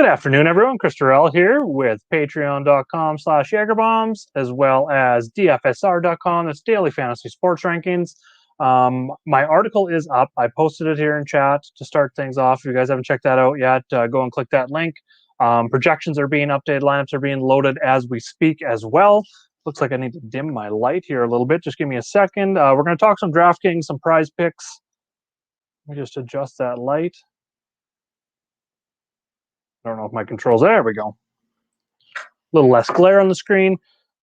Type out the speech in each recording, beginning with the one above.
Good afternoon, everyone. Chris Terrell here with patreon.com/JagerBombs, as well as DFSR.com. That's Daily Fantasy Sports Rankings. My article is up. I posted it here in chat to start things off. If you guys haven't checked that out yet, go and click that link. Projections are being updated. Lineups are being loaded as we speak as well. Looks like I need to dim my light here a little bit. Just give me a second. We're going to talk some DraftKings, some PrizePicks. Let me just adjust that light. I don't know if my controls, there we go. A little less glare on the screen.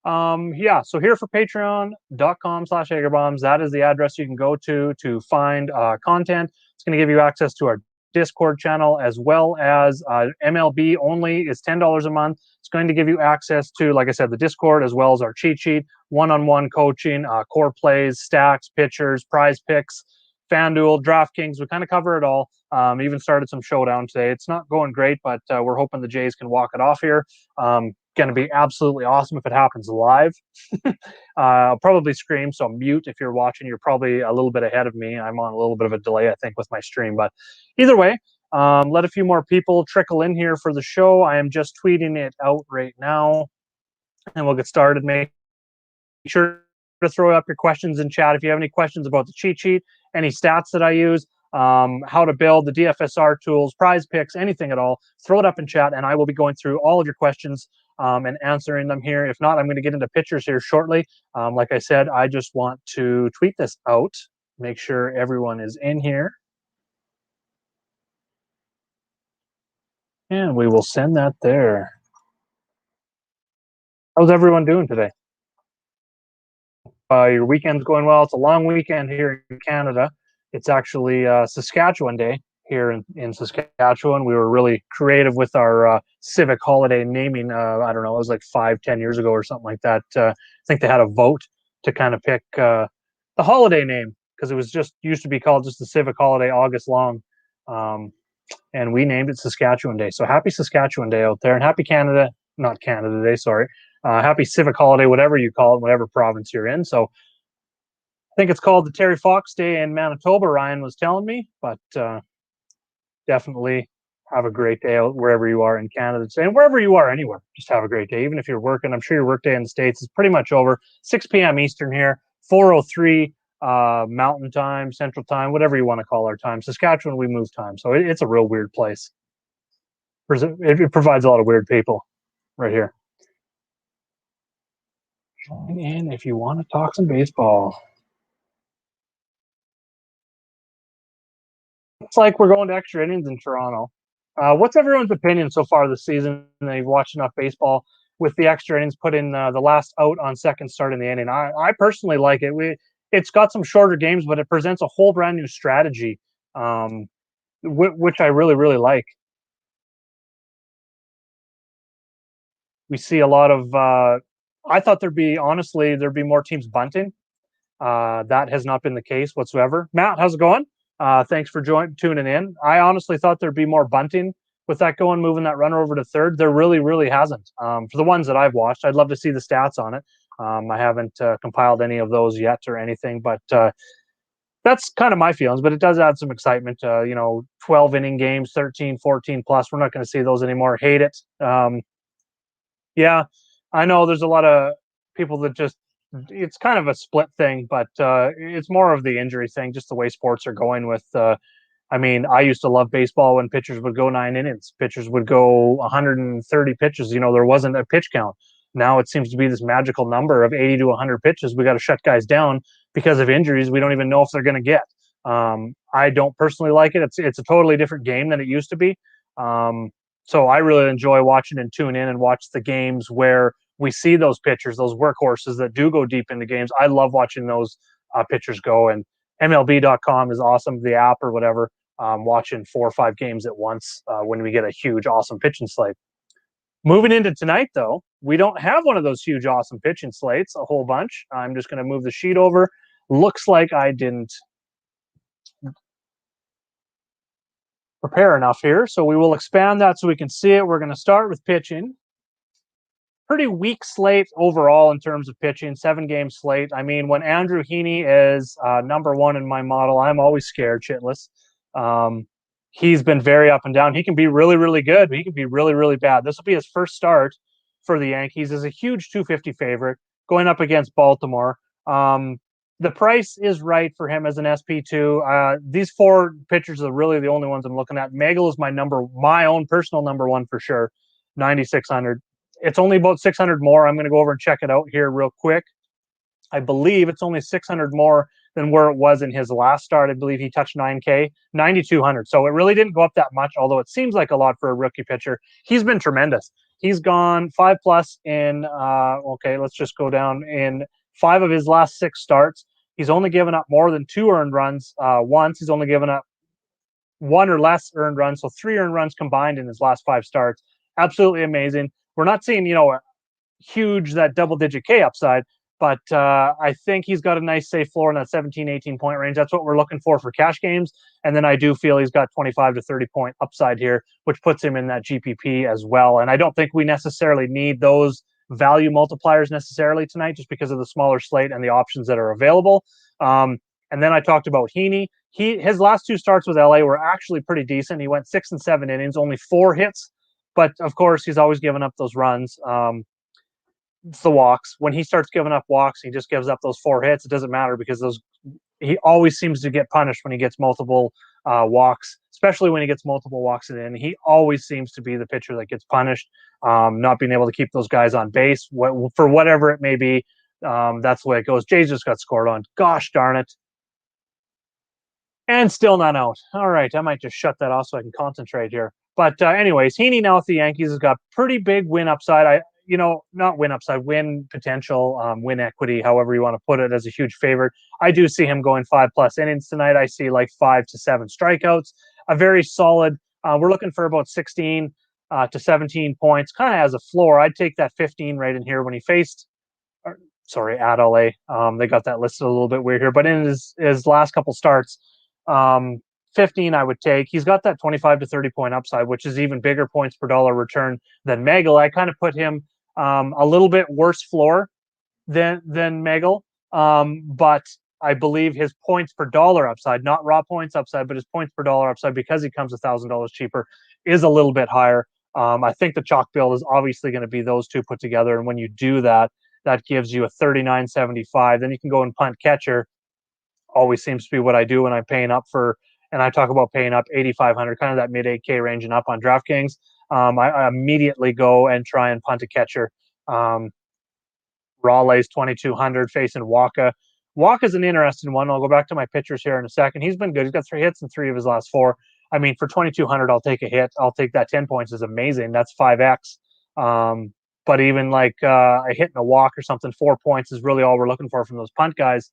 Yeah, so here for patreon.com/JagerBombs, that is the address you can go to find content. It's going to give you access to our Discord channel, as well as MLB only is $10 a month. It's going to give you access to, like I said, the Discord, as well as our cheat sheet, one-on-one coaching, core plays, stacks, pitchers, prize picks, FanDuel, DraftKings. We kind of cover it all. Even started some showdown today. It's not going great, but we're hoping the Jays can walk it off here. Going to be absolutely awesome if it happens live. I'll probably scream, so mute if you're watching. You're probably a little bit ahead of me. I'm on a little bit of a delay, I think, with my stream. But either way, let a few more people trickle in here for the show. I am just tweeting it out right now, and we'll get started. Make sure to throw up your questions in chat if you have any questions about the cheat sheet, any stats that I use, how to build the DFSR tools, prize picks, anything at all. Throw it up in chat, and I will be going through all of your questions and answering them here. If not, I'm going to get into pictures here shortly. Like I said, I just want to tweet this out, make sure everyone is in here. And we will send that there. How's everyone doing today? Your weekend's going well. It's a long weekend here in Canada. It's actually Saskatchewan Day here in Saskatchewan. We were really creative with our civic holiday naming. I don't know, it was like 5-10 years ago or something like that. I think they had a vote to kind of pick the holiday name, because it was just used to be called just the civic holiday August long. And we named it Saskatchewan Day. So happy Saskatchewan Day out there, and happy Canada, not Canada Day, sorry. Happy civic holiday, whatever you call it, whatever province you're in. So I think it's called the Terry Fox Day in Manitoba, Ryan was telling me, but definitely have a great day out wherever you are in Canada today, and wherever you are anywhere. Just have a great day. Even if you're working, I'm sure your work day in the States is pretty much over. 6 p.m. Eastern here, 4:03 Mountain Time, Central Time, whatever you want to call our time. Saskatchewan, we move time. So it's a real weird place. It provides a lot of weird people right here. Join in if you want to talk some baseball. It's like we're going to extra innings in Toronto. What's everyone's opinion so far this season? They've watched enough baseball with the extra innings put in the last out on second start in the inning. I personally like it. It's got some shorter games, but it presents a whole brand new strategy, which I really, really like. We see a lot of I thought there'd be more teams bunting. That has not been the case whatsoever. Matt, how's it going? Thanks for tuning in. I honestly thought there'd be more bunting with that going, moving that runner over to third. There really, really hasn't. For the ones that I've watched, I'd love to see the stats on it. I haven't compiled any of those yet or anything, but that's kind of my feelings. But it does add some excitement. 12 inning games, 13, 14 plus. We're not going to see those anymore. Hate it. Yeah, I know there's a lot of people that just, it's kind of a split thing, but it's more of the injury thing, just the way sports are going with. I mean, I used to love baseball when pitchers would go 9 innings. Pitchers would go 130 pitches. There wasn't a pitch count. Now it seems to be this magical number of 80 to 100 pitches. We got to shut guys down because of injuries. We don't even know if they're going to get. I don't personally like it. It's a totally different game than it used to be. So I really enjoy watching and tune in and watch the games where we see those pitchers, those workhorses that do go deep into games. I love watching those pitchers go. And MLB.com is awesome, the app or whatever, watching 4 or 5 games at once when we get a huge, awesome pitching slate. Moving into tonight, though, we don't have one of those huge, awesome pitching slates, a whole bunch. I'm just going to move the sheet over. Looks like I didn't prepare enough here, so we will expand that so we can see it. We're going to start with pitching. Pretty weak slate overall in terms of pitching, 7-game slate. I mean, when Andrew Heaney is number 1 in my model, I'm always scared shitless. he's been very up and down. He can be really, really good, but he can be really, really bad. This will be his first start for the Yankees as a huge 250 favorite going up against Baltimore. The price is right for him as an SP2. These four pitchers are really the only ones I'm looking at. Megal is my own personal number one for sure, 9,600. It's only about 600 more. I'm going to go over and check it out here real quick. I believe it's only 600 more than where it was in his last start. I believe he touched 9K, 9,200. So it really didn't go up that much, although it seems like a lot for a rookie pitcher. He's been tremendous. He's gone 5+ in, let's just go down in 5 of his last 6 starts. He's only given up more than 2 earned runs once. He's only given up 1 or less earned runs, so 3 earned runs combined in his last 5 starts. Absolutely amazing. We're not seeing, huge that double-digit K upside, but I think he's got a nice safe floor in that 17, 18-point range. That's what we're looking for cash games. And then I do feel he's got 25 to 30-point upside here, which puts him in that GPP as well. And I don't think we necessarily need those value multipliers necessarily tonight, just because of the smaller slate and the options that are available. And then I talked about Heaney. His last 2 starts with LA were actually pretty decent. He went 6 and 7 innings, only 4 hits. But of course, he's always given up those runs. It's the walks. When he starts giving up walks, he just gives up those 4 hits. It doesn't matter because he always seems to get punished when he gets multiple walks, especially when he gets multiple walks in. He always seems to be the pitcher that gets punished, not being able to keep those guys on base for whatever it may be. That's the way it goes. Jays just got scored on. Gosh darn it. And still not out. All right, I might just shut that off so I can concentrate here. But anyways, Heaney now with the Yankees has got pretty big win upside. Not win upside, win potential, win equity, however you want to put it, as a huge favorite. I do see him going 5+ innings tonight. I see like 5 to 7 strikeouts. A very solid. We're looking for about 16 to 17 points, kind of as a floor. I'd take that 15 right in here when he faced. At LA. They got that listed a little bit weird here, but in his last couple starts, 15 I would take. He's got that 25 to 30-point upside, which is even bigger points per dollar return than Megal. I kind of put him a little bit worse floor than Megal, but I believe his points per dollar upside, not raw points upside, but his points per dollar upside, because he comes $1,000 cheaper, is a little bit higher. I think the chalk build is obviously going to be those two put together, and when you do that, that gives you a 39.75. Then you can go and punt catcher. Always seems to be what I do when I'm paying up for, and I talk about paying up 8,500, kind of that mid 8K range and up on DraftKings. I immediately go and try and punt a catcher. Raleigh's 2,200 facing Waka. Waka's an interesting one. I'll go back to my pitchers here in a second. He's been good. He's got 3 hits in 3 of his last 4. I mean, for 2,200, I'll take a hit. I'll take that. 10 points is amazing. That's 5x. But even like a hit and a walk or something, 4 points is really all we're looking for from those punt guys.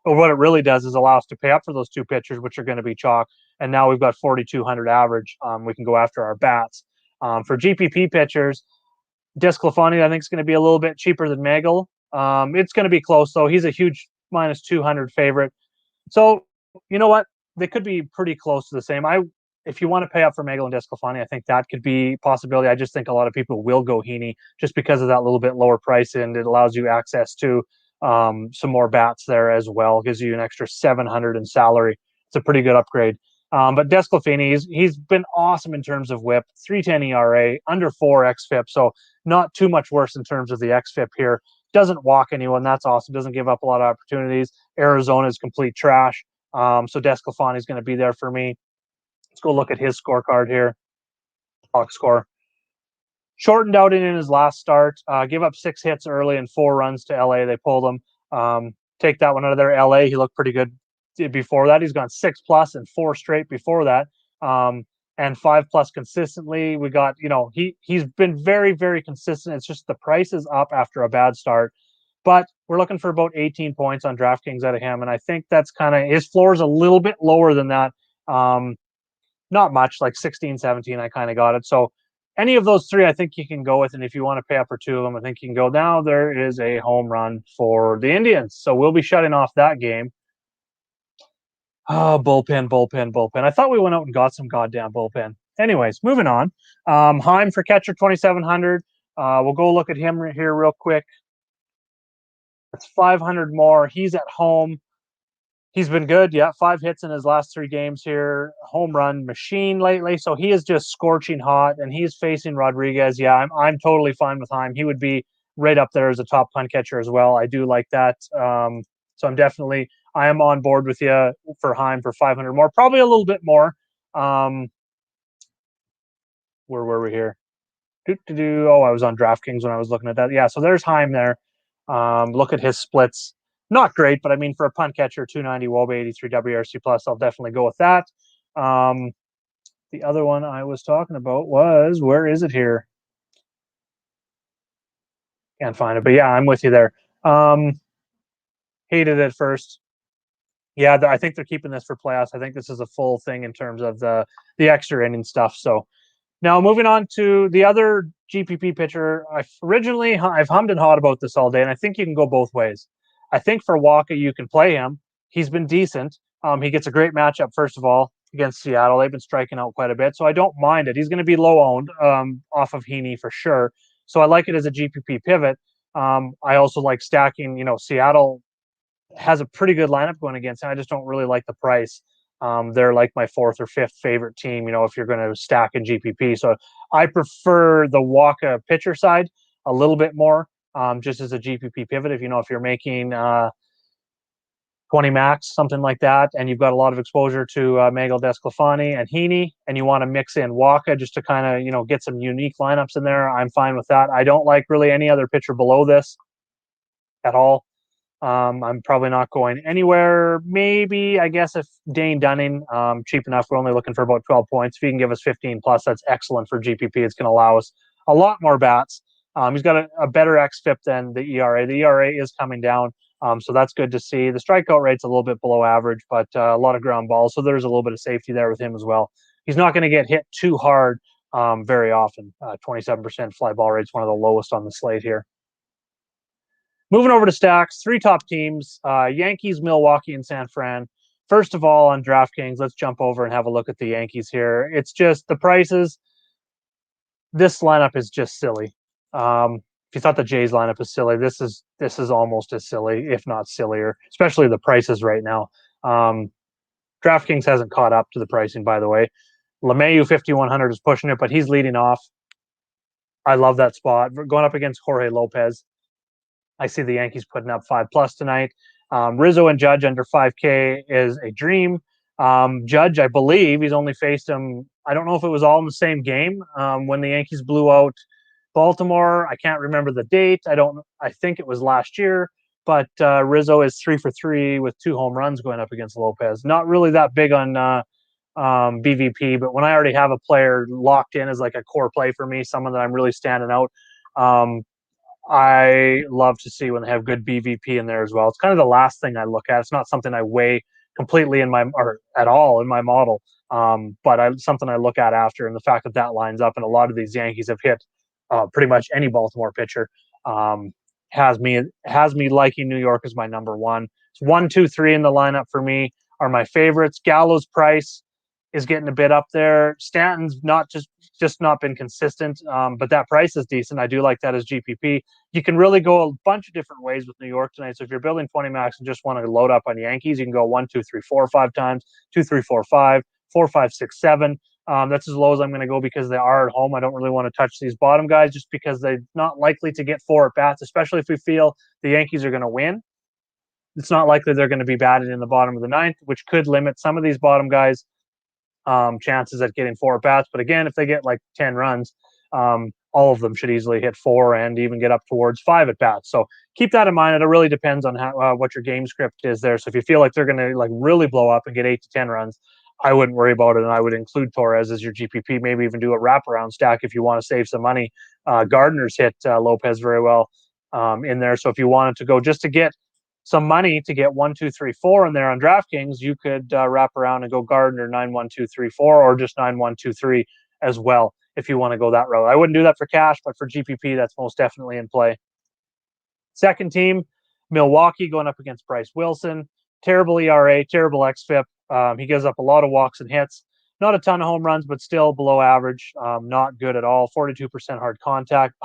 But what it really does is allow us to pay up for those 2 pitchers, which are going to be chalk. And now we've got 4,200 average. We can go after our bats. For GPP pitchers, Desclafani, I think, is going to be a little bit cheaper than Megal. It's going to be close, though. He's a huge -200 favorite. So, you know what? They could be pretty close to the same. If you want to pay up for Megal and Desclafani, I think that could be a possibility. I just think a lot of people will go Heaney just because of that little bit lower price, and it allows you access to some more bats there as well. Gives you an extra 700 in salary. It's a pretty good upgrade. But Desclafani, he's been awesome in terms of whip, 3.10 ERA, under 4 xFIP, so not too much worse in terms of the xFIP here. Doesn't walk anyone. That's awesome. Doesn't give up a lot of opportunities. Arizona is complete trash. So Desclafani is going to be there for me. Let's go look at his scorecard here. Box score. Shortened out in his last start. Give up 6 hits early and 4 runs to LA. They pulled him. Take that one out of there. LA, he looked pretty good before that. He's gone 6+ and 4 straight before that. And 5+ consistently. We got, he's been very, very consistent. It's just the price is up after a bad start. But we're looking for about 18 points on DraftKings out of him. And I think that's kind of, his floor is a little bit lower than that. Not much, like 16, 17, I kind of got it. So any of those 3, I think you can go with. And if you want to pay up for 2 of them, I think you can go. Now there is a home run for the Indians. So we'll be shutting off that game. Oh, bullpen. I thought we went out and got some goddamn bullpen. Anyways, moving on. Heim for catcher, 2,700. We'll go look at him here real quick. It's 500 more. He's at home. He's been good. Yeah, 5 hits in his last 3 games here. Home run machine lately. So he is just scorching hot, and he's facing Rodriguez. Yeah, I'm totally fine with Heim. He would be right up there as a top punt catcher as well. I do like that. So I am on board with you for Heim for 500 more, probably a little bit more. Where were we here? Oh, I was on DraftKings when I was looking at that. Yeah, so there's Heim there. Look at his splits. Not great, but I mean, for a punt catcher, 290 WOBA, 83 WRC plus, I'll definitely go with that. The other one I was talking about was, where is it here? Can't find it, but yeah, I'm with you there. Hated it first. Yeah, I think they're keeping this for playoffs. I think this is a full thing in terms of the extra inning stuff. So now moving on to the other GPP pitcher. I've hummed and hawed about this all day, and I think you can go both ways. I think for Waka, you can play him. He's been decent. He gets a great matchup, first of all, against Seattle. They've been striking out quite a bit, so I don't mind it. He's going to be low owned off of Heaney for sure. So I like it as a GPP pivot. I also like stacking. Seattle has a pretty good lineup going against him. I just don't really like the price. They're like my 4th or 5th favorite team, if you're going to stack in GPP. So I prefer the Waka pitcher side a little bit more, just as a GPP pivot. If you're making 20 max, something like that, and you've got a lot of exposure to Miguel Desclafani and Heaney, and you want to mix in Waka just to kind of, get some unique lineups in there, I'm fine with that. I don't like really any other pitcher below this at all. I'm probably not going anywhere. Maybe, I guess, if Dane Dunning, cheap enough, we're only looking for about 12 points. If he can give us 15 plus, that's excellent for GPP. It's going to allow us a lot more bats. He's got a better xFIP than the ERA. The ERA is coming down, so that's good to see. The strikeout rate's a little bit below average, but a lot of ground balls, so there's a little bit of safety there with him as well. He's not going to get hit too hard very often. 27% fly ball rate's one of the lowest on the slate here. Moving over to stacks, 3 top teams, Yankees, Milwaukee, and San Fran. First of all, on DraftKings, let's jump over and have a look at the Yankees here. It's just the prices. This lineup is just silly. If you thought the Jays lineup is silly, this is almost as silly, if not sillier, especially the prices right now. DraftKings hasn't caught up to the pricing, by the way. LeMahieu 5,100 is pushing it, but he's leading off. I love that spot. We're going up against Jorge Lopez. I see the Yankees putting up 5+ tonight. Rizzo and Judge under 5K is a dream. Judge, I believe, he's only faced him. I don't know if it was all in the same game when the Yankees blew out Baltimore. I can't remember the date. I think it was last year. But Rizzo is 3 for 3 with 2 home runs going up against Lopez. Not really that big on BVP, but when I already have a player locked in as like a core play for me, someone that I'm really standing out, I love to see when they have good BVP in there as well. It's kind of the last thing I look at. It's not something I weigh completely or at all in my model, but something I look at after. And the fact that lines up, and a lot of these Yankees have hit pretty much any Baltimore pitcher, has me liking New York as my number one. It's 1, 2, 3 in the lineup for me are my favorites. Gallo's price is getting a bit up there. Stanton's just not been consistent, but that price is decent. I do like that as GPP. You can really go a bunch of different ways with New York tonight. So if you're building 20 max and just want to load up on Yankees, you can go 1, 2, 3, 4, 5 times, 2, 3, 4, 5, 4, 5, 6, 7. That's as low as I'm going to go because they are at home. I don't really want to touch these bottom guys just because they're not likely to get 4 at bats, especially if we feel the Yankees are going to win. It's not likely they're going to be batted in the bottom of the 9th, which could limit some of these bottom guys' chances at getting 4 at bats. But again, if they get like 10 runs, all of them should easily hit 4 and even get up towards 5 at bats. So keep that in mind. It really depends on what your game script is there. So if you feel like they're going to like really blow up and get 8 to 10 runs, I wouldn't worry about it. And I would include Torres as your GPP, maybe even do a wraparound stack if you want to save some money. Gardner's hit Lopez very well in there. So if you wanted to go just to get some money to get 1, 2, 3, 4 in there on DraftKings, you could wrap around and go Gardner 9, 1, 2, 3, 4, or just 9, 1, 2, 3 as well if you want to go that route. I wouldn't do that for cash, but for GPP, that's most definitely in play. Second team, Milwaukee going up against Bryce Wilson. Terrible ERA, terrible xFIP. He gives up a lot of walks and hits. Not a ton of home runs, but still below average. Not good at all. 42% hard contact.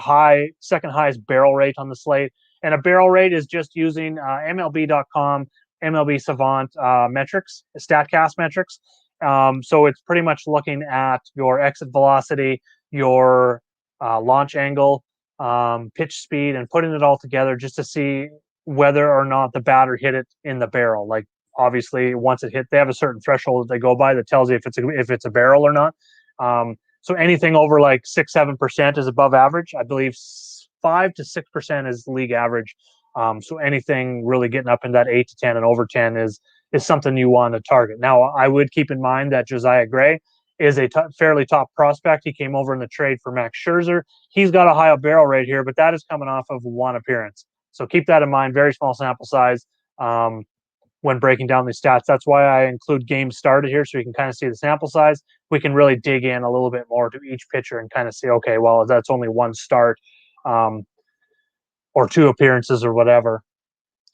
Second highest barrel rate on the slate. And a barrel rate is just using MLB.com MLB Savant metrics, StatCast metrics. So it's pretty much looking at your exit velocity, your launch angle, pitch speed, and putting it all together just to see whether or not the batter hit it in the barrel. Like obviously, once it hit, they have a certain threshold that they go by that tells you if it's a barrel or not. So anything over like 6-7% is above average. I believe 5 to 6% is league average. So anything really getting up in that 8 to 10 and over 10 is something you want to target. Now, I would keep in mind that Josiah Gray is a fairly top prospect. He came over in the trade for Max Scherzer. He's got a high barrel rate here, but that is coming off of one appearance. So keep that in mind. Very small sample size when breaking down these stats. That's why I include games started here, so you can kind of see the sample size. We can really dig in a little bit more to each pitcher and kind of see, okay, well, that's only one start or 2 appearances or whatever.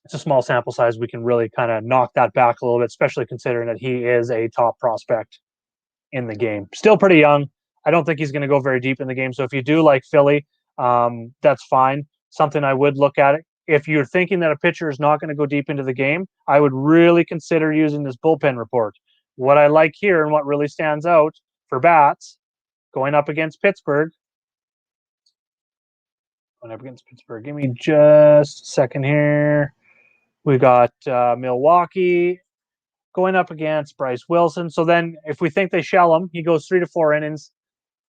It's a small sample size. We can really kind of knock that back a little bit, especially considering that he is a top prospect in the game. Still pretty young. I don't think he's going to go very deep in the game. So if you do like Philly, that's fine. Something I would look at it. If you're thinking that a pitcher is not going to go deep into the game, I would really consider using this bullpen report. What I like here and what really stands out for bats going up against Pittsburgh. Give me just a second here. We got Milwaukee going up against Bryce Wilson. So then if we think they shell him, he goes 3 to 4 innings.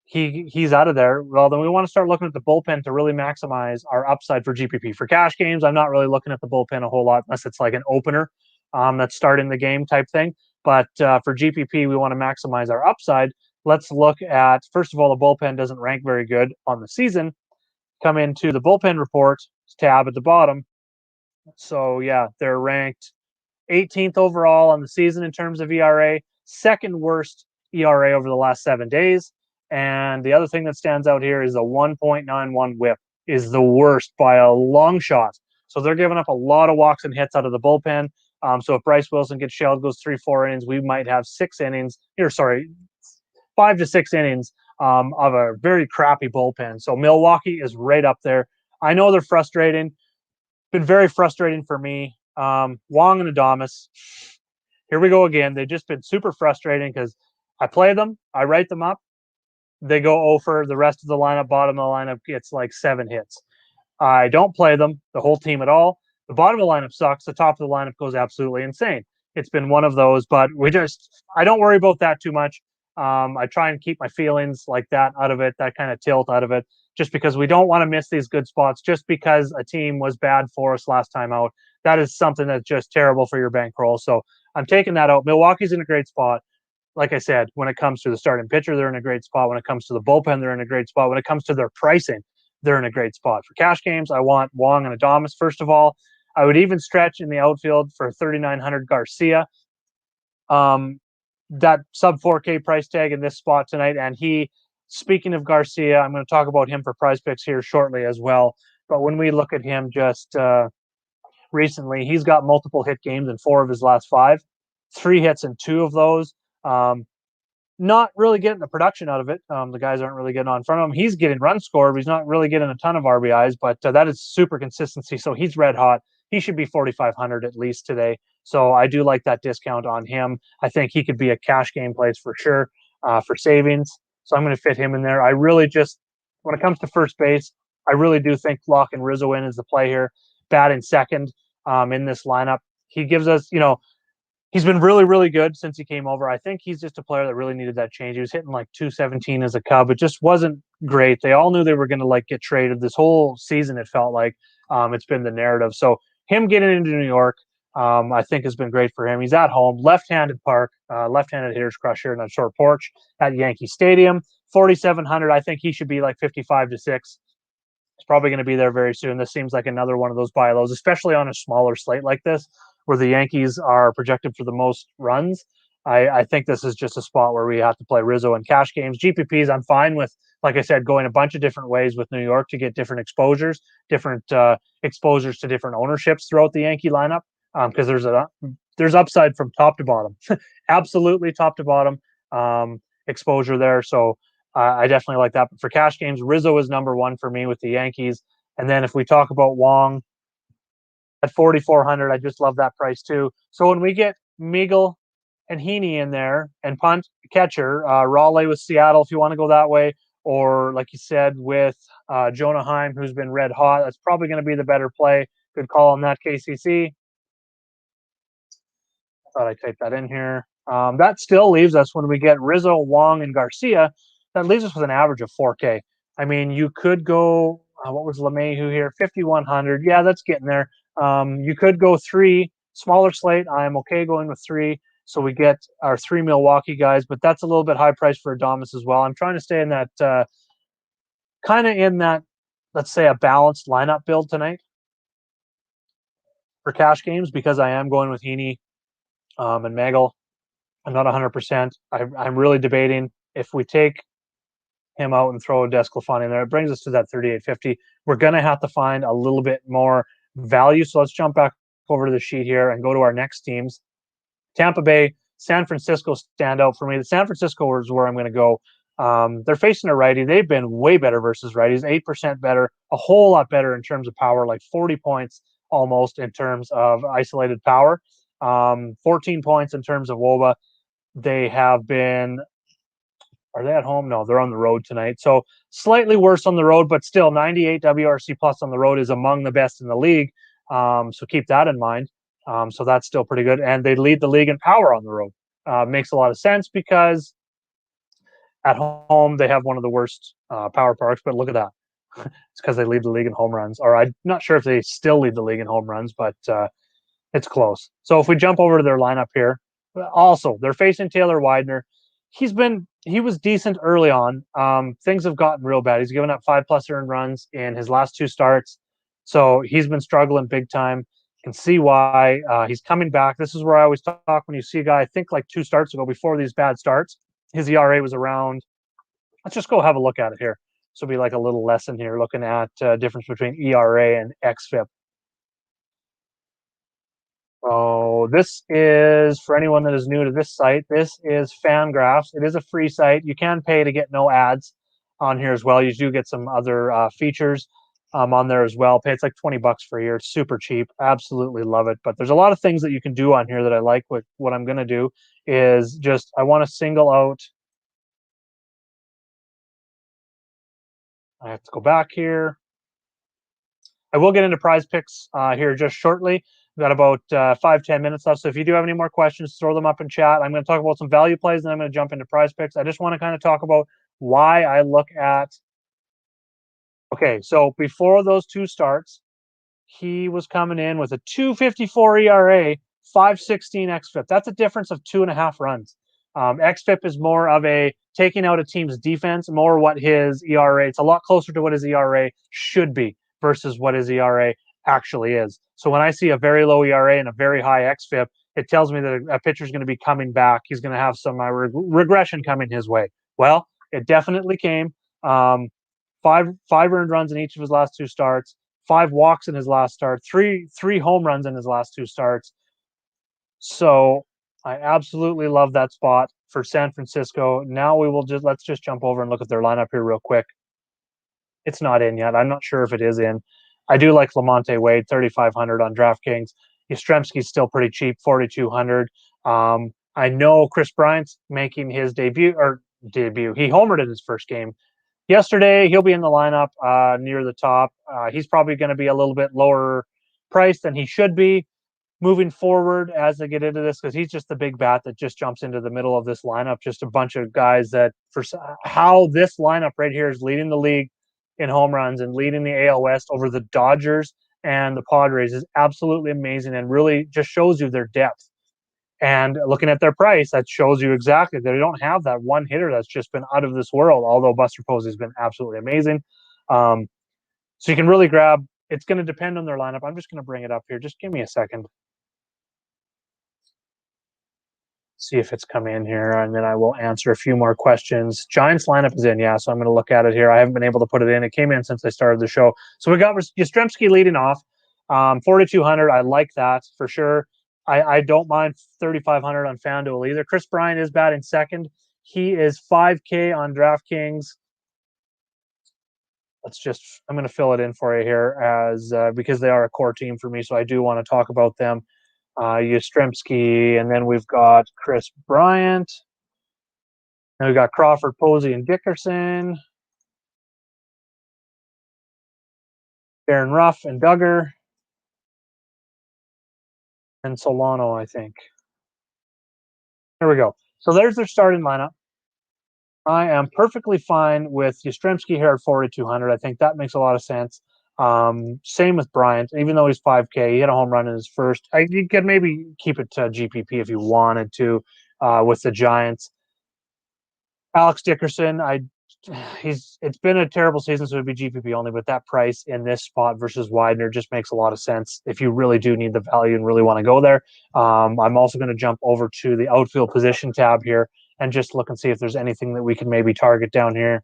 He's out of there. Well, then we want to start looking at the bullpen to really maximize our upside for GPP. For cash games, I'm not really looking at the bullpen a whole lot unless it's like an opener that's starting the game type thing. But for GPP, we want to maximize our upside. Let's look at, first of all, the bullpen doesn't rank very good on the season. Come into the bullpen report tab at the bottom. So, yeah, they're ranked 18th overall on the season in terms of ERA, second worst ERA over the last 7 days. And the other thing that stands out here is the 1.91 whip is the worst by a long shot. So they're giving up a lot of walks and hits out of the bullpen. So if Bryce Wilson gets shelled, goes 3-4 innings, we might have 5 to 6 innings of a very crappy bullpen. So Milwaukee is right up there. I know they're frustrating. Been very frustrating for me. Wang and Adames. Here we go again. They've just been super frustrating because I play them, I write them up, they go over. The rest of the lineup, bottom of the lineup, gets like 7 hits. I don't play them, the whole team at all. The bottom of the lineup sucks. The top of the lineup goes absolutely insane. It's been one of those, but I don't worry about that too much. I try and keep my feelings like that out of it, that kind of tilt out of it, just because we don't want to miss these good spots just because a team was bad for us last time out. That is something that's just terrible for your bankroll. So I'm taking that out. Milwaukee's in a great spot. Like I said, when it comes to the starting pitcher, they're in a great spot. When it comes to the bullpen, they're in a great spot. When it comes to their pricing, they're in a great spot. For cash games, I want Wang and Adames, first of all. I would even stretch in the outfield for 3,900 Garcia. That sub 4K price tag in this spot tonight. And speaking of Garcia, I'm going to talk about him for PrizePicks here shortly as well. But when we look at him just recently, he's got multiple hit games in 4 of his last 5, 3 hits in 2 of those. Not really getting the production out of it. The guys aren't really getting on front of him. He's getting runs scored, but he's not really getting a ton of RBIs, but that is super consistency. So he's red hot. He should be 4,500 at least today. So I do like that discount on him. I think he could be a cash game place for sure for savings. So I'm going to fit him in there. I really just, when it comes to first base, I really do think locking Rizzo in is the play here. Batting second in this lineup. He gives us, he's been really, really good since he came over. I think he's just a player that really needed that change. He was hitting like 217 as a Cub. It just wasn't great. They all knew they were going to get traded this whole season. It felt like it's been the narrative. So him getting into New York, I think has been great for him. He's at home, left-handed park, left-handed hitter's crush here in that short porch at Yankee Stadium. 4,700. I think he should be like 55 to 6. It's probably going to be there very soon. This seems like another one of those buy lows, especially on a smaller slate like this, where the Yankees are projected for the most runs. I think this is just a spot where we have to play Rizzo and cash games. GPPs, I'm fine with, like I said, going a bunch of different ways with New York to get different exposures to different ownerships throughout the Yankee lineup, because there's upside from top to bottom, absolutely top to bottom exposure there. So I definitely like that. But for cash games, Rizzo is number 1 for me with the Yankees. And then if we talk about Wang, 4,400. I just love that price too. So when we get Meagle and Heaney in there and punt catcher, Raleigh with Seattle, if you want to go that way, or like you said with Jonah Heim, who's been red hot, that's probably going to be the better play. Good call on that, KCC. Thought I typed that in here. That still leaves us when we get Rizzo, Wang, and Garcia. That leaves us with an average of 4K. I mean, you could go. What was LeMahieu here? 5,100. Yeah, that's getting there. You could go three smaller slate. I'm okay going with three. So we get our three Milwaukee guys, but that's a little bit high price for Adamas as well. I'm trying to stay in that kind of in that, let's say, a balanced lineup build tonight for cash games because I am going with Heaney and Megal. I'm not 100%. I'm really debating if we take him out and throw Desclafani in there. It brings us to that 3,850. We're going to have to find a little bit more value. So let's jump back over to the sheet here and go to our next teams. Tampa Bay, San Francisco stand out for me. The San Francisco is where I'm going to go. They're facing a righty. They've been way better versus righties, 8% better, a whole lot better in terms of power, like 40 points almost in terms of isolated power, 14 points in terms of WOBA. They have been, are they at home? No, they're on the road tonight. So slightly worse on the road, but still 98 WRC plus on the road is among the best in the league. So keep that in mind. So that's still pretty good. And they lead the league in power on the road. Makes a lot of sense because at home they have one of the worst power parks, but look at that. It's because they lead the league in home runs. Or I'm not sure if they still lead the league in home runs, but it's close. So if we jump over to their lineup here, also they're facing Taylor Widener. He was decent early on. Things have gotten real bad. He's given up 5+ earned runs in his last two starts, so he's been struggling big time. You can see why. He's coming back. This is where I always talk when you see a guy. I think like 2 starts ago, before these bad starts, his ERA was around. Let's just go have a look at it here. This will be like a little lesson here, looking at difference between ERA and xFIP. Oh, this is for anyone that is new to this site. This is Fangraphs. It is a free site. You can pay to get no ads on here as well. You do get some other features on there as well. It's like $20 for a year. It's super cheap. Absolutely love it. But there's a lot of things that you can do on here that I like. What I'm going to do is just I want to single out. I have to go back here. I will get into PrizePicks here just shortly. We've got about 5-10 minutes left. So if you do have any more questions, throw them up in chat. I'm going to talk about some value plays, and I'm going to jump into PrizePicks. I just want to kind of talk about why I look at. Okay, so before those 2 starts, he was coming in with a 2.54 ERA, 5.16 xFIP. That's a difference of 2.5 runs. xFIP is more of a taking out a team's defense, more what his ERA. It's a lot closer to what his ERA should be versus what his ERA actually is. So when I see a very low ERA and a very high xFIP, it tells me that a pitcher is going to be coming back. He's going to have some regression coming his way. Well, it definitely came. Five earned runs in each of his last 2 starts. 5 walks in his last start. Three home runs in his last 2 starts. So I absolutely love that spot for San Francisco. Now let's just jump over and look at their lineup here real quick. It's not in yet. I'm not sure if it is in. I do like Lamonte Wade, 3,500 on DraftKings. Yastrzemski's still pretty cheap, 4,200. I know Chris Bryant's making his debut. He homered in his first game yesterday. He'll be in the lineup near the top. He's probably going to be a little bit lower priced than he should be moving forward as they get into this, because he's just the big bat that just jumps into the middle of this lineup. Just a bunch of guys that, for how this lineup right here is leading the league in home runs and leading the AL West over the Dodgers and the Padres, is absolutely amazing and really just shows you their depth. And looking at their price, that shows you exactly that they don't have that one hitter that's just been out of this world, although Buster Posey has been absolutely amazing. So you can really grab, it's going to depend on their lineup. I'm just going to bring it up here. Just give me a second. See if it's come in here, and then I will answer a few more questions. Giants lineup is in, yeah, so I'm going to look at it here. I haven't been able to put it in. It came in since I started the show. So we got Yastrzemski leading off, 4,200. I like that for sure. I don't mind 3,500 on FanDuel either. Chris Bryant is batting second. He is 5K on DraftKings. I'm going to fill it in for you here as because they are a core team for me, so I do want to talk about them. Yastrzemski, and then we've got Chris Bryant, and we've got Crawford, Posey, and Dickerson, Aaron Ruff, and Duggar, and Solano, I think. Here we go. So there's their starting lineup. I am perfectly fine with Yastrzemski here at 4,200. I think that makes a lot of sense. Same with Bryant, even though he's 5K, he hit a home run in his first. You could maybe keep it to GPP if you wanted to with the Giants. Alex Dickerson, it's been a terrible season, so it'd be GPP only, but that price in this spot versus Widener just makes a lot of sense if you really do need the value and really want to go there. I'm also going to jump over to the outfield position tab here and just look and see if there's anything that we can maybe target down here.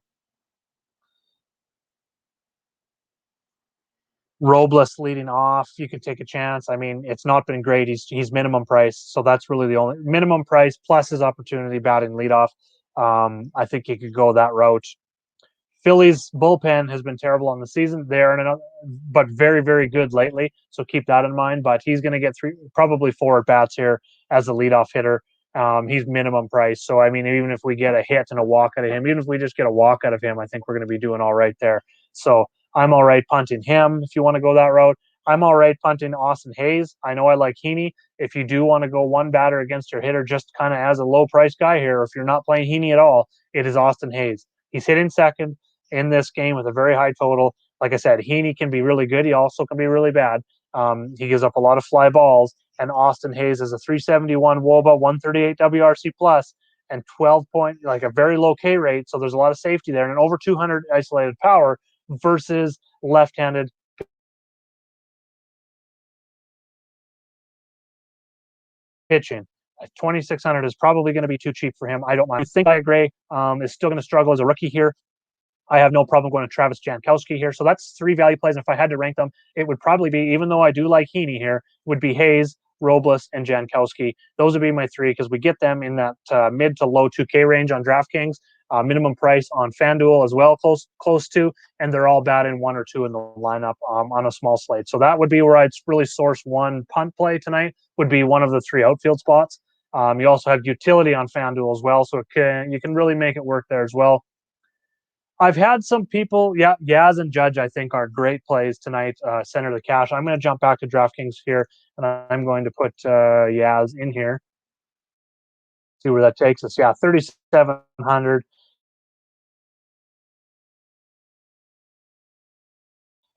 Robles leading off, you could take a chance. I mean, it's not been great. He's minimum price, so that's really the only minimum price plus his opportunity batting leadoff. I think you could go that route. Phillies bullpen has been terrible on the season. But very, very good lately. So keep that in mind. But he's going to get probably 4 at bats here as a leadoff hitter. He's minimum price. So, I mean, even if we get a hit and a walk out of him, even if we just get a walk out of him, I think we're going to be doing all right there. So I'm all right punting him if you want to go that route. I'm all right punting Austin Hayes. I know I like Heaney. If you do want to go one batter against your hitter, just kind of as a low price guy here, if you're not playing Heaney at all, it is Austin Hayes. He's hitting second in this game with a very high total. Like I said, Heaney can be really good. He also can be really bad. He gives up a lot of fly balls. And Austin Hayes is a 371 WOBA, 138 WRC plus, and 12 point, like a very low K rate. So there's a lot of safety there, and over 200 isolated power versus left-handed pitching. 2,600 is probably going to be too cheap for him. I don't mind. I think Gray is still going to struggle as a rookie here. I have no problem going to Travis Jankowski here. So that's 3 value plays. And if I had to rank them, it would probably be, even though I do like Heaney here, would be Hayes, Robles, and Jankowski. Those would be my 3 because we get them in that mid to low 2K range on DraftKings. Minimum price on FanDuel as well, close to, and they're all batting 1 or 2 in the lineup on a small slate. So that would be where I'd really source one punt play tonight, would be one of the 3 outfield spots. You also have utility on FanDuel as well, so you can really make it work there as well. I've had some people, Yaz and Judge, I think, are great plays tonight, center the cash. I'm going to jump back to DraftKings here, and I'm going to put Yaz in here. See where that takes us. Yeah, 3,700.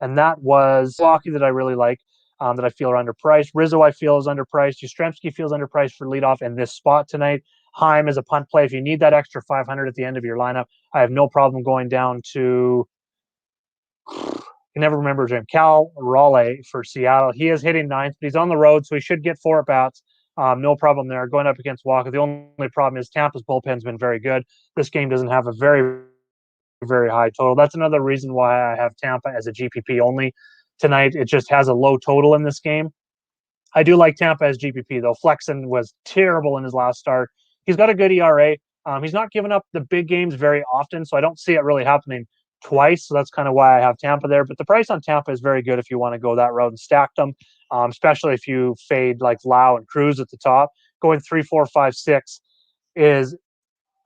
And that was Milwaukee that I really like, that I feel are underpriced. Rizzo, I feel, is underpriced. Yastrzemski feels underpriced for leadoff in this spot tonight. Heim is a punt play. If you need that extra 500 at the end of your lineup, I have no problem going down to, I can never remember his name, Cal Raleigh for Seattle. He is hitting 9th, but he's on the road, so he should get 4 at bats. No problem there. Going up against Walker. The only problem is Tampa's bullpen's been very good. This game doesn't have a very, very high total. That's another reason why I have Tampa as a GPP only tonight. It just has a low total in this game. I do like Tampa as GPP, though. Flexen was terrible in his last start. He's got a good ERA. He's not giving up the big games very often, so I don't see it really happening twice. So that's kind of why I have Tampa there. But the price on Tampa is very good if you want to go that road and stack them, especially if you fade like Lau and Cruz at the top. Going 3, 4, 5, 6 is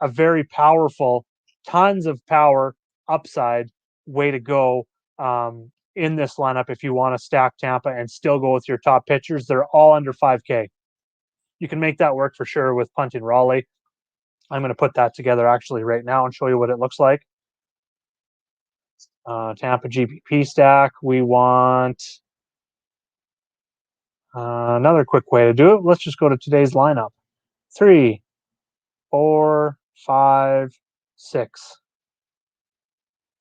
a very powerful, tons of power upside way to go in this lineup if you want to stack Tampa and still go with your top pitchers. They're all under 5K. You can make that work for sure with punting Raleigh. I'm going to put that together actually right now and show you what it looks like. Tampa GPP stack. We want another quick way to do it. Let's just go to today's lineup. 3, 4, 5, 6.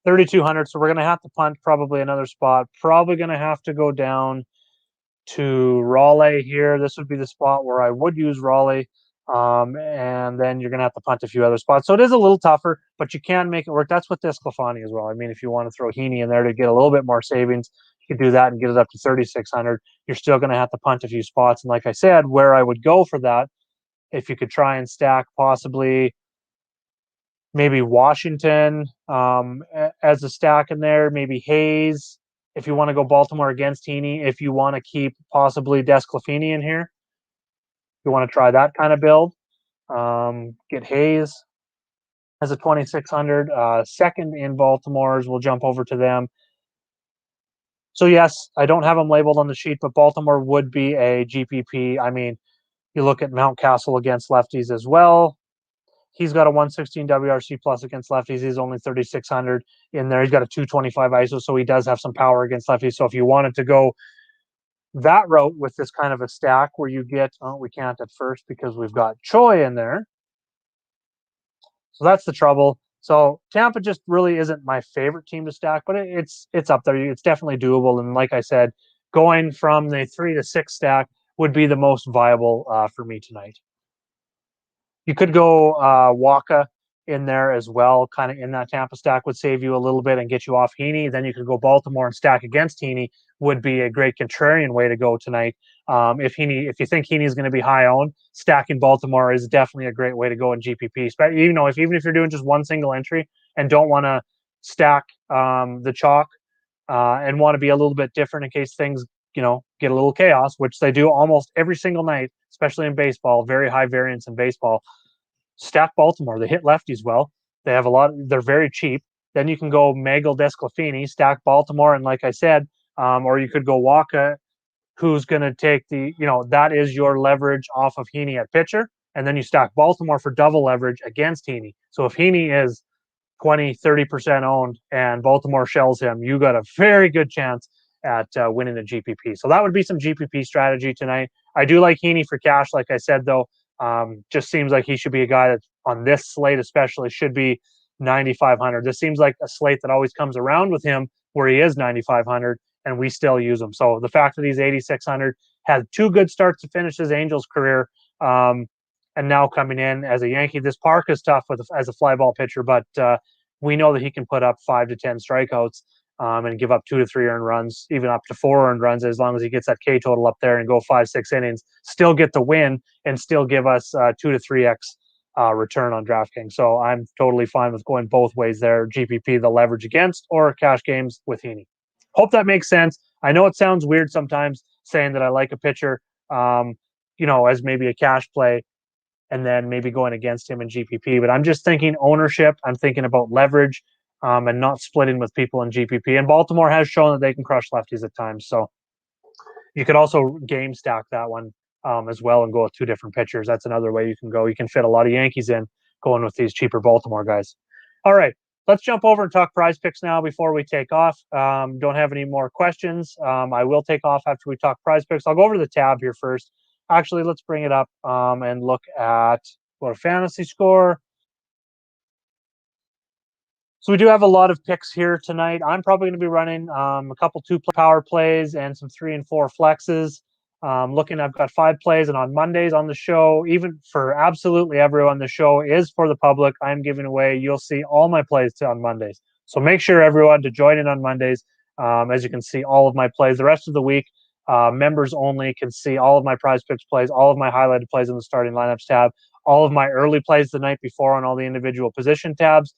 3,200. So we're going to have to punt probably another spot. Probably going to have to go down to Raleigh here. This would be the spot where I would use Raleigh. And then you're going to have to punt a few other spots. So it is a little tougher, but you can make it work. That's what Desclafani as well. I mean, if you want to throw Heaney in there to get a little bit more savings, you could do that and get it up to 3,600. You're still going to have to punt a few spots. And like I said, where I would go for that, if you could try and stack possibly maybe Washington as a stack in there, maybe Hayes if you want to go Baltimore against Heaney, if you want to keep possibly Desclafini in here. You want to try that kind of build. Get Hayes as a 2,600. Second in Baltimore's, we'll jump over to them. So, yes, I don't have them labeled on the sheet, but Baltimore would be a GPP. I mean, you look at Mountcastle against lefties as well. He's got a 116 WRC plus against lefties. He's only 3,600 in there. He's got a 225 ISO, so he does have some power against lefties. So if you wanted to go that route with this kind of a stack where you get, we can't at first because we've got Choi in there. So that's the trouble. So Tampa just really isn't my favorite team to stack, but it's up there. It's definitely doable. And like I said, going from the 3 to 6 stack would be the most viable for me tonight. You could go Waka in there as well, kind of in that Tampa stack would save you a little bit and get you off Heaney. Then you could go Baltimore and stack against Heaney would be a great contrarian way to go tonight. If you think Heaney is going to be high owned, stacking Baltimore is definitely a great way to go in GPP. Even if you're doing just one single entry and don't want to stack the chalk and want to be a little bit different in case things get a little chaos, which they do almost every single night, especially in baseball. Very high variance in baseball. Stack Baltimore. They hit lefties well. They have a lot. They're very cheap. Then you can go Magel Desclafini, stack Baltimore, and like I said, or you could go Waka, who's going to take that is your leverage off of Heaney at pitcher, and then you stack Baltimore for double leverage against Heaney. So if Heaney is 20-30% owned and Baltimore shells him, you got a very good chance at winning the GPP. So that would be some GPP strategy tonight. I do like Heaney for cash, like I said, though. Just seems like he should be a guy that on this slate especially should be 9,500. This seems like a slate that always comes around with him where he is 9,500 and we still use him. So the fact that he's 8,600, had 2 good starts to finish his Angels career, and now coming in as a Yankee. This park is tough as a fly ball pitcher, but we know that he can put up 5 to 10 strikeouts and give up 2 to 3 earned runs, even up to 4 earned runs, as long as he gets that K total up there and go 5-6 innings, still get the win and still give us 2 to 3x return on DraftKings. So I'm totally fine with going both ways there. GPP, the leverage against, or cash games with Heaney. Hope that makes sense. I know it sounds weird sometimes saying that I like a pitcher, as maybe a cash play, and then maybe going against him in GPP. But I'm just thinking ownership. I'm thinking about leverage and not splitting with people in GPP. And Baltimore has shown that they can crush lefties at times. So you could also game stack that one as well and go with 2 different pitchers. That's another way you can go. You can fit a lot of Yankees in going with these cheaper Baltimore guys. All right. Let's jump over and talk PrizePicks now before we take off. Don't have any more questions. I will take off after we talk PrizePicks. I'll go over to the tab here first. Actually, let's bring it up and look at what a fantasy score. So we do have a lot of picks here tonight. I'm probably going to be running a couple 2 power plays and some 3 and 4 flexes. I've got 5 plays, and on Mondays on the show, even for absolutely everyone, the show is for the public. I'm giving away. You'll see all my plays on Mondays. So make sure everyone to join in on Mondays. As you can see, all of my plays. The rest of the week, members only can see all of my PrizePicks plays, all of my highlighted plays in the starting lineups tab, all of my early plays the night before on all the individual position tabs.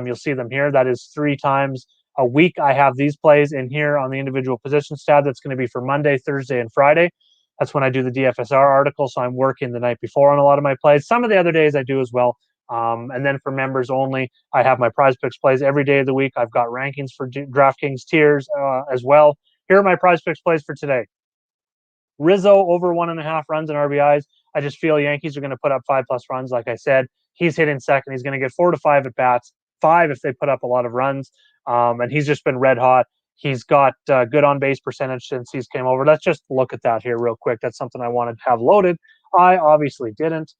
You'll see them here. That is 3 times a week. I have these plays in here on the individual positions tab. That's going to be for Monday, Thursday, and Friday. That's when I do the DFSR article. So I'm working the night before on a lot of my plays. Some of the other days I do as well. And then for members only, I have my PrizePicks plays every day of the week. I've got rankings for DraftKings tiers as well. Here are my PrizePicks plays for today. Rizzo over 1.5 runs and RBIs. I just feel Yankees are going to put up 5+ runs. Like I said, he's hitting second. He's going to get 4 to 5 at bats, 5 if they put up a lot of runs. And he's just been red hot. He's got good on base percentage since he's came over. Let's just look at that here real quick. That's something I wanted to have loaded. I obviously didn't,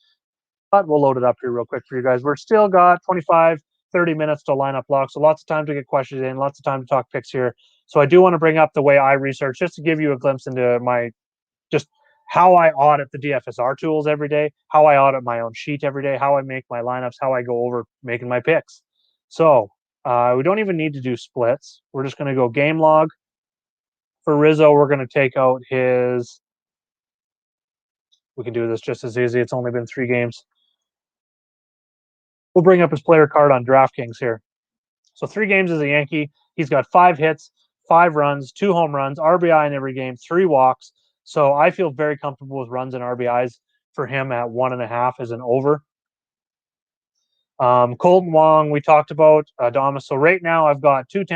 but we'll load it up here real quick for you guys. We're still got 25, 30 minutes to line up locks. So lots of time to get questions in, lots of time to talk picks here. So I do want to bring up the way I research just to give you a glimpse into just how I audit the DFSR tools every day, how I audit my own sheet every day, how I make my lineups, how I go over making my picks. So we don't even need to do splits. We're just going to go game log. For Rizzo, we're going to take out his. We can do this just as easy. It's only been 3 games. We'll bring up his player card on DraftKings here. So 3 games as a Yankee. He's got 5 hits, 5 runs, 2 home runs, RBI in every game, 3 walks. So I feel very comfortable with runs and RBIs for him at 1.5 as an over. Colt Wang, we talked about Adames. So right now I've got 1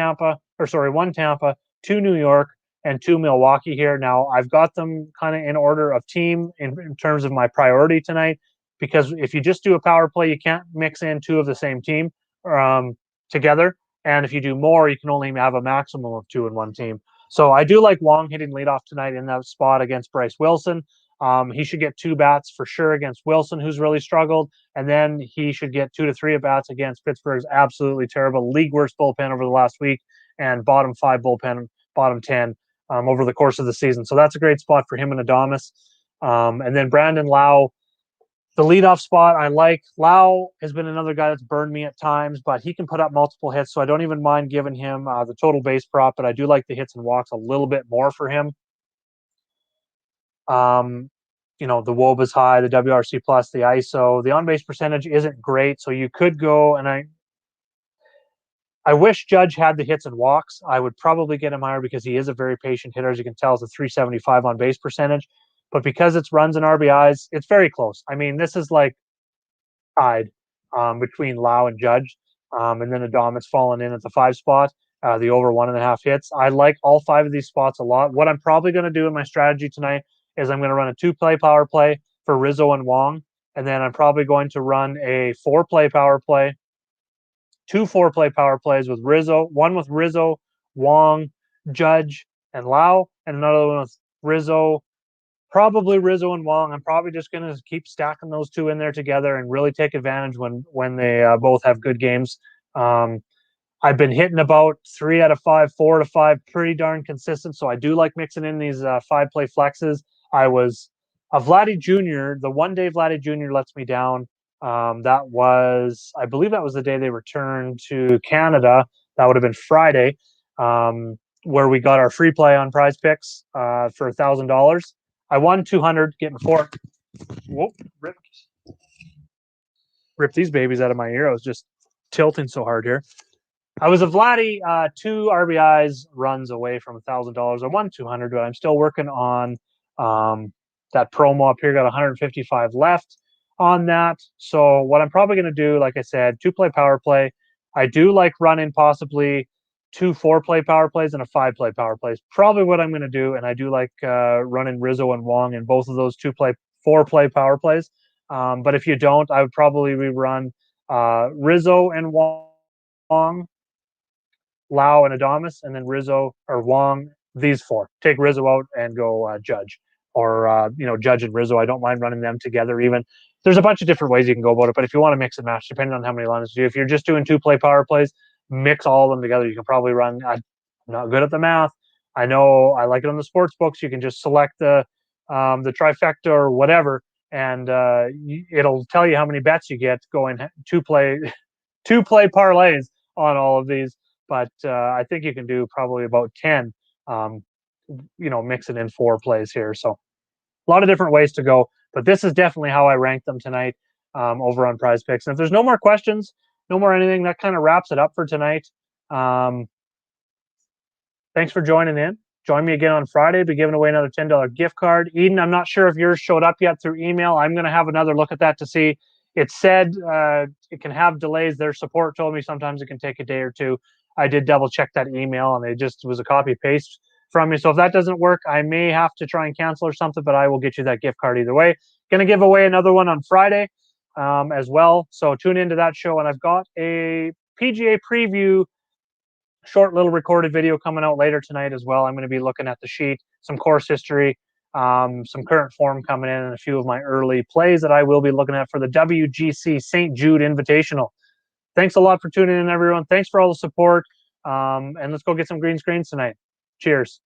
Tampa, 2 New York, and 2 Milwaukee here. Now I've got them kind of in order of team in terms of my priority tonight, because if you just do a power play, you can't mix in 2 of the same team together. And if you do more, you can only have a maximum of 2 in one team. So I do like Wang hitting leadoff tonight in that spot against Bryce Wilson. He should get 2 bats for sure against Wilson, who's really struggled. And then he should get 2 to 3 at bats against Pittsburgh's absolutely terrible, league worst bullpen over the last week, and bottom 5 bullpen, bottom 10 over the course of the season. So that's a great spot for him and Adames. And then Brandon Lau, the leadoff spot, I like. Lau has been another guy that's burned me at times, but he can put up multiple hits, so I don't even mind giving him the total base prop, but I do like the hits and walks a little bit more for him. The WOB is high, the WRC plus, the ISO, the on-base percentage isn't great, so you could go, and I wish Judge had the hits and walks. I would probably get him higher because he is a very patient hitter. As you can tell, it's a 375 on-base percentage. But because it's runs and RBIs, it's very close. I mean, this is like tied between Lau and Judge. And then Adames fallen in at the 5 spot, the over 1.5 hits. I like all 5 of these spots a lot. What I'm probably going to do in my strategy tonight is I'm going to run a 2-play power play for Rizzo and Wang. And then I'm probably going to run a 4-play power play, 2 4-play power plays with Rizzo, one with Rizzo, Wang, Judge, and Lau, and another one with Rizzo, probably Rizzo and Wang. I'm probably just going to keep stacking those 2 in there together and really take advantage when they both have good games. I've been hitting about 3 out of 5, 4 out of 5, pretty darn consistent. So I do like mixing in these 5-play flexes. I was a Vladdy Jr. The one day Vladdy Jr. lets me down. I believe that was the day they returned to Canada. That would have been Friday, where we got our free play on PrizePicks for $1,000. I won 200, getting 4. Whoop, ripped these babies out of my ear. I was just tilting so hard here. I was a Vladdy 2 RBIs runs away from $1,000. I won 200, but I'm still working on that promo up here. Got 155 left on that. So what I'm probably going to do, like I said, 2-play power play. I do like running possibly 2 4-play power plays and a 5-play power plays. Probably what I'm going to do, and I do like running Rizzo and Wang in both of those 4-play power plays. But if you don't, I would probably rerun Rizzo and Wang, Lau and Adames, and then Rizzo or Wang, these 4. Take Rizzo out and go Judge, or Judge and Rizzo. I don't mind running them together even. There's a bunch of different ways you can go about it, but if you want to mix and match, depending on how many lines you do, if you're just doing 2-play power plays, mix all of them together. You can probably run. I'm not good at the math. I know I like it on the sports books. You can just select the trifecta or whatever, and it'll tell you how many bets you get going 2-play parlays on all of these. But I think you can do probably about 10, mixing in 4 plays here. So a lot of different ways to go. But this is definitely how I rank them tonight over on PrizePicks. And if there's no more questions, no more anything, that kind of wraps it up for tonight. Thanks for joining in. Join me again on Friday. Be giving away another $10 gift card. Eden, I'm not sure if yours showed up yet through email. I'm going to have another look at that to see. It said it can have delays. Their support told me sometimes it can take a day or 2. I did double check that email, and it just was a copy paste from me. So if that doesn't work, I may have to try and cancel or something, but I will get you that gift card either way. Going to give away another one on Friday as well. So tune into that show. And I've got a PGA Preview short little recorded video coming out later tonight as well. I'm going to be looking at the sheet, some course history, some current form coming in, and a few of my early plays that I will be looking at for the WGC St. Jude Invitational. Thanks a lot for tuning in, everyone. Thanks for all the support. And let's go get some green screens tonight. Cheers.